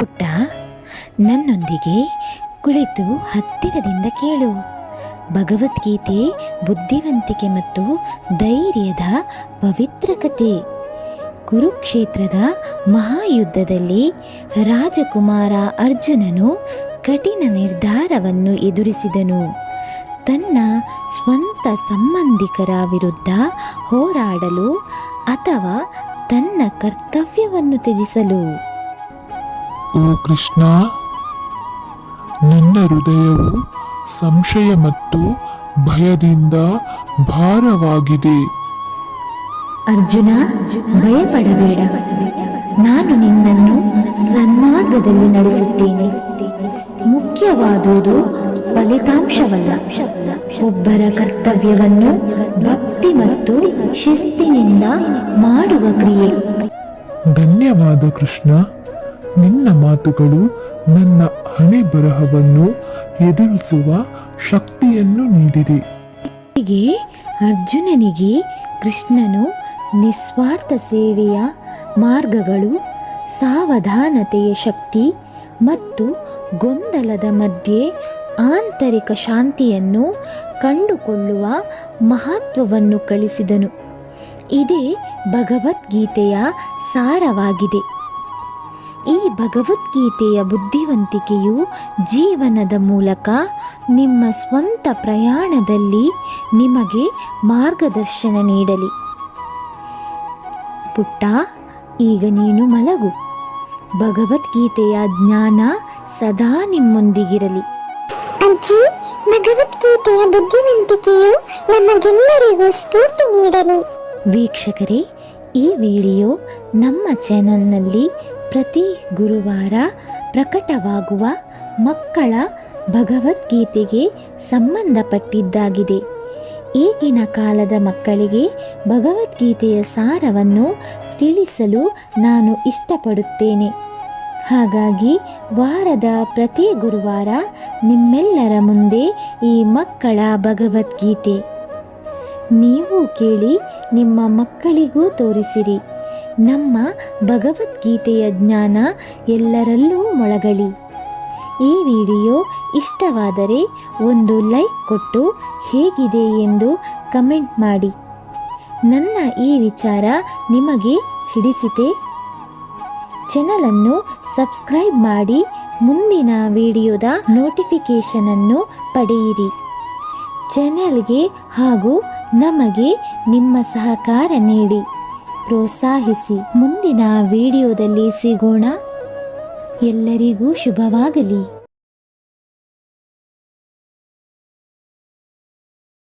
ಪುಟ್ಟ, ನನ್ನೊಂದಿಗೆ ಕುಳಿತು ಹತ್ತಿರದಿಂದ ಕೇಳು. ಭಗವದ್ಗೀತೆ ಬುದ್ಧಿವಂತಿಕೆ ಮತ್ತು ಧೈರ್ಯದ ಪವಿತ್ರ ಕಥೆ. ಕುರುಕ್ಷೇತ್ರದ ಮಹಾಯುದ್ಧದಲ್ಲಿ ರಾಜಕುಮಾರ ಅರ್ಜುನನು ಕಠಿಣ ನಿರ್ಧಾರವನ್ನು ಎದುರಿಸಿದನು. ತನ್ನ ಸ್ವಂತ ಸಂಬಂಧಿಕರ ವಿರುದ್ಧ ಹೋರಾಡಲು ಅಥವಾ ತನ್ನ ಕರ್ತವ್ಯವನ್ನು ತ್ಯಜಿಸಲು. ಓ ಕೃಷ್ಣ, ನನ್ನ ಹೃದಯವು ಸಂಶಯ ಮತ್ತು ಭಯದಿಂದ ಭಾರವಾಗಿದೆ. ಅರ್ಜುನ, ಭಯಪಡಬೇಡ. ನಾನು ನಿನ್ನನ್ನು ಸನ್ಮಾರ್ಗದಲ್ಲಿ ನಡೆಸುತ್ತೇನೆ. ಮುಖ್ಯವಾದುದು ಫಲಿತಾಂಶವಲ್ಲ, ಒಬ್ಬರ ಕರ್ತವ್ಯವನ್ನು ಭಕ್ತಿ ಮತ್ತು ಶಿಸ್ತಿನಿಂದ ಮಾಡುವ ಕ್ರಿಯೆ. ಧನ್ಯವಾದ ಕೃಷ್ಣ. ನಿನ್ನ ಮಾತುಗಳು ನನ್ನ ಹಣೆ ಬರಹವನ್ನು ಎದುರಿಸುವ ಶಕ್ತಿಯನ್ನು ನೀಡಿದೆ. ಹೀಗೆ ಅರ್ಜುನನಿಗೆ ಕೃಷ್ಣನು ನಿಸ್ವಾರ್ಥ ಸೇವೆಯ ಮಾರ್ಗಗಳು, ಸಾವಧಾನತೆಯ ಶಕ್ತಿ ಮತ್ತು ಗೊಂದಲದ ಮಧ್ಯೆ ಆಂತರಿಕ ಶಾಂತಿಯನ್ನು ಕಂಡುಕೊಳ್ಳುವ ಮಹತ್ವವನ್ನು ಕಲಿಸಿದನು. ಇದೇ ಭಗವದ್ಗೀತೆಯ ಸಾರವಾಗಿದೆ. ಈ ಭಗವದ್ಗೀತೆಯ ಬುದ್ಧಿವಂತಿಕೆಯು ಜೀವನದ ಮೂಲಕ ನಿಮ್ಮ ಸ್ವಂತ ಪ್ರಯಾಣದಲ್ಲಿ ನಿಮಗೆ ಮಾರ್ಗದರ್ಶನ ನೀಡಲಿ. ಪುಟ್ಟ, ಈಗ ನೀನು ಮಲಗು. ಭಗವದ್ಗೀತೆಯ ಜ್ಞಾನ ಸದಾ ನಿಮ್ಮೊಂದಿಗಿರಲಿ. ಅಜ್ಜಿ, ಭಗವದ್ಗೀತೆಯ ಬುದ್ಧಿವಂತಿಕೆಯು ನಮಗೆಲ್ಲರಿಗೂ ಸ್ಫೂರ್ತಿ ನೀಡಲಿ. ವೀಕ್ಷಕರೇ, ಈ ವಿಡಿಯೋ ನಮ್ಮ ಚಾನೆಲ್ನಲ್ಲಿ ಪ್ರತಿ ಗುರುವಾರ ಪ್ರಕಟವಾಗುವ ಮಕ್ಕಳ ಭಗವದ್ಗೀತೆಗೆ ಸಂಬಂಧಪಟ್ಟಿದ್ದಾಗಿದೆ. ಈಗಿನ ಕಾಲದ ಮಕ್ಕಳಿಗೆ ಭಗವದ್ಗೀತೆಯ ಸಾರವನ್ನು ತಿಳಿಸಲು ನಾನು ಇಷ್ಟಪಡುತ್ತೇನೆ. ಹಾಗಾಗಿ ವಾರದ ಪ್ರತಿ ಗುರುವಾರ ನಿಮ್ಮೆಲ್ಲರ ಮುಂದೆ ಈ ಮಕ್ಕಳ ಭಗವದ್ಗೀತೆ ನೀವು ಕೇಳಿ ನಿಮ್ಮ ಮಕ್ಕಳಿಗೂ ತೋರಿಸಿರಿ. ನಮ್ಮ ಭಗವದ್ಗೀತೆಯ ಜ್ಞಾನ ಎಲ್ಲರಲ್ಲೂ ಮೊಳಗಲಿ. ಈ ವಿಡಿಯೋ ಇಷ್ಟವಾದರೆ ಒಂದು ಲೈಕ್ ಕೊಟ್ಟು ಹೇಗಿದೆ ಎಂದು ಕಮೆಂಟ್ ಮಾಡಿ. ನನ್ನ ಈ ವಿಚಾರ ನಿಮಗೆ ಹಿಡಿಸಿತೆ? ಚಾನಲನ್ನು ಸಬ್ಸ್ಕ್ರೈಬ್ ಮಾಡಿ ಮುಂದಿನ ವಿಡಿಯೋದ ನೋಟಿಫಿಕೇಷನನ್ನು ಪಡೆಯಿರಿ. ಚಾನೆಲ್ಗೆ ಹಾಗೂ ನಮಗೆ ನಿಮ್ಮ ಸಹಕಾರ ನೀಡಿ ಪ್ರೋತ್ಸಾಹಿಸಿ. ಮುಂದಿನ ವಿಡಿಯೋದಲ್ಲಿ ಸಿಗೋಣ. ಎಲ್ಲರಿಗೂ ಶುಭವಾಗಲಿ.